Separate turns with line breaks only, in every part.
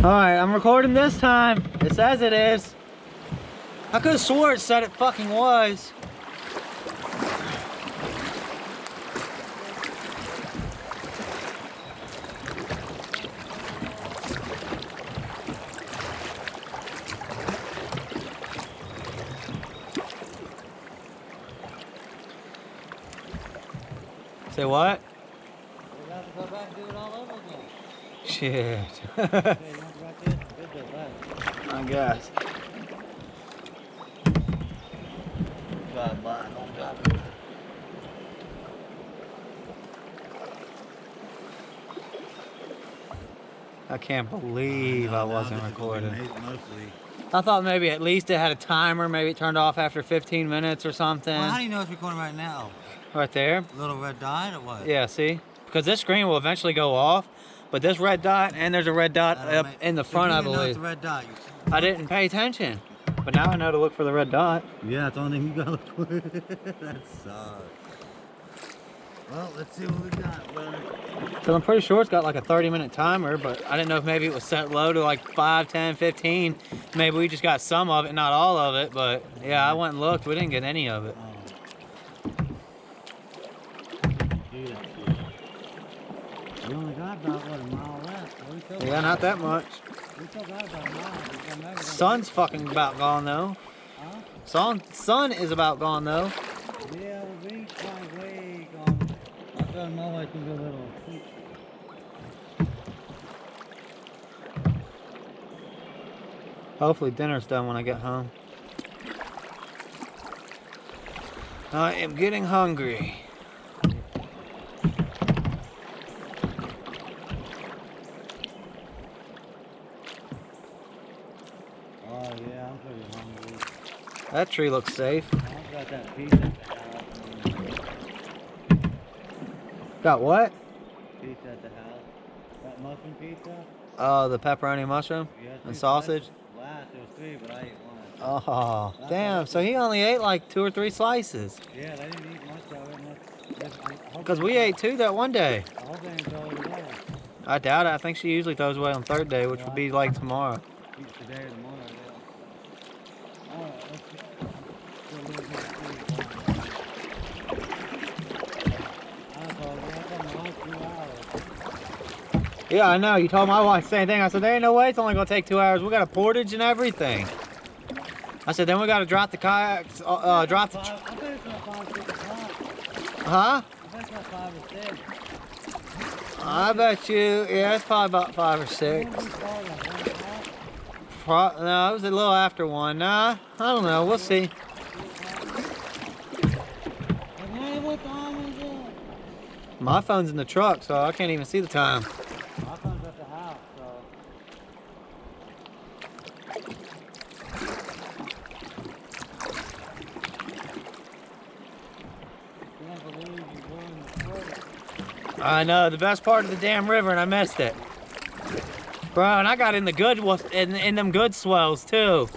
Alright, I'm recording this time. It says it is. I could have swore it said it fucking was. Say what?
We have to go back and do it all over again.
Shit. I guess. I can't believe I wasn't recording. I thought maybe at least it had a timer, maybe it turned off after 15 minutes or something.
Well, how do you know it's recording right now?
Right there.
Little red dot or what?
Yeah, see? Because this screen will eventually go off, but this red dot, and there's a red dot up in the front, I believe.
It's a red dot.
I didn't pay attention, but now I know to look for the red dot.
Yeah, it's the only thing you gotta look for. That sucks. Well, let's see what we got, brother.
So I'm pretty sure it's got like a 30-minute timer, but I didn't know if maybe it was set low to like 5, 10, 15. Maybe we just got some of it, not all of it, but yeah, I went and looked. We didn't get any of it.
We only got about, what, a mile left?
Yeah, not that much.
We still got about a mile.
Sun's fucking about gone though.
Huh?
Sun is about gone though.
Yeah, the beach is way gone. I thought my wife can go a little.
Hopefully dinner's done when I get home. I am getting hungry.
Oh yeah, I'm pretty hungry.
That tree looks safe.
I've got that pizza at the house.
Got what?
Pizza at the house. That mushroom pizza?
Oh, the pepperoni mushroom and sausage.
Last there was 3, but I ate one.
Oh, damn. So he only ate like 2 or 3 slices.
Yeah, they didn't eat much of it.
Because we ate 2 that one day.
I hope they didn't throw it away.
I doubt it. I think she usually throws away on 3rd day, which would be like tomorrow.
Eat today or tomorrow, yeah. Alright, let's get a little bit of food.
Yeah, I know. You told my wife the same thing. I said, there ain't no way it's only going to take 2 hours. We got a portage and everything. I said, then we got to drop the kayaks, drop the...
I bet it's not 5 or 6 o'clock.
Huh?
I bet it's not 5 or 6.
I bet you, yeah, it's probably about 5 or 6. No, it was a little after 1. Nah, I don't know. We'll see.
What time is it?
My phone's in the truck, so I can't even see the time.
My phone's at the house, so... Can't believe you ruined the footage.
I know, the best part of the damn river, and I missed it. Bro, and I got in the good, in them good swells, too.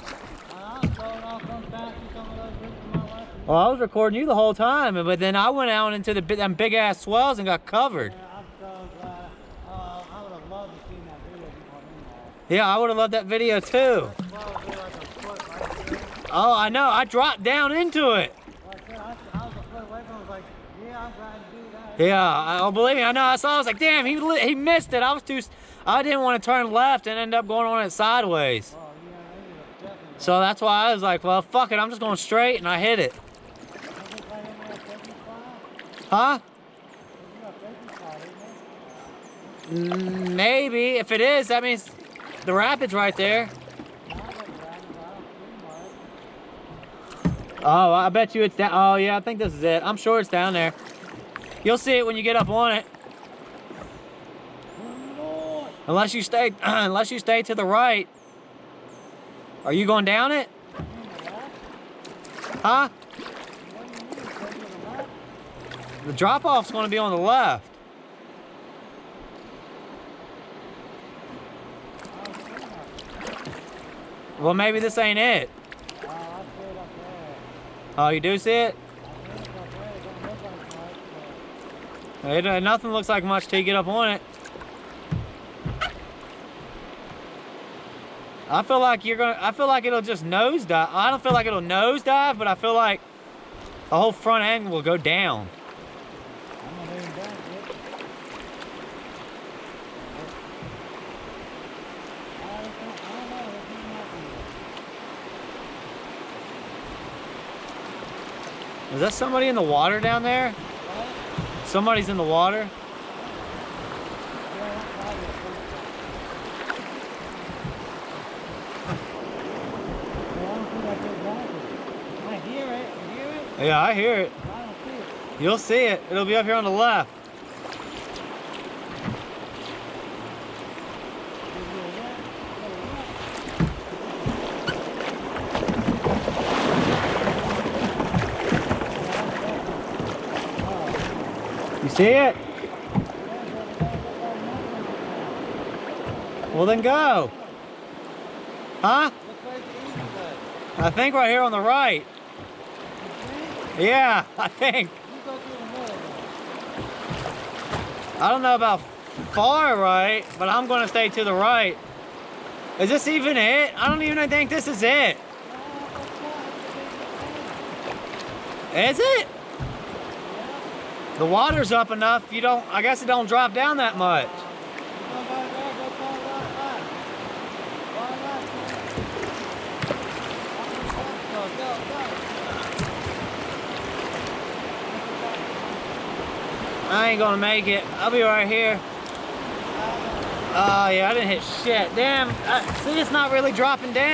Well, I was recording you the whole time, but then I went out into them big-ass swells and got covered.
Yeah, I'm so glad. I would have loved to see that video before in there.
Yeah, I would have loved that video, too. Oh, I know. I dropped down into it. Yeah, oh, believe me, I know. I saw. I was like, damn, he missed it. I didn't want to turn left and end up going on it sideways. So that's why I was like, well, fuck it. I'm just going straight, and I hit it. Huh? Maybe. If it is, that means the rapids right there. Oh, I bet you it's down. Oh, yeah, I think this is it. I'm sure it's down there. You'll see it when you get up on it. Unless you stay to the right. Are you going down it? Huh? The drop-off's going to be on the left. Well, maybe this ain't it. Oh, you do see it? Nothing looks like much till you get up on it. I feel like it'll just nosedive. I don't feel like it'll nosedive, but I feel like the whole front end will go down.
I'm not heading back yet. I don't know. It's not happening.
Is that somebody in the water down there?
What?
Somebody's in the water?
Yeah, that's probably a I hear it. You hear it?
Yeah, I hear it.
I don't see it.
You'll see it. It'll be up here on the left. You see it? Well, then go. Huh? I think right here on the right. Yeah, I think. I don't know about far right, but I'm going to stay to the right. Is this even it? I don't even think this is it. Is it? The water's up enough, I guess it don't drop down that much. I ain't gonna make it. I'll be right here. Oh yeah, I didn't hit shit. Damn, see, it's not really dropping down.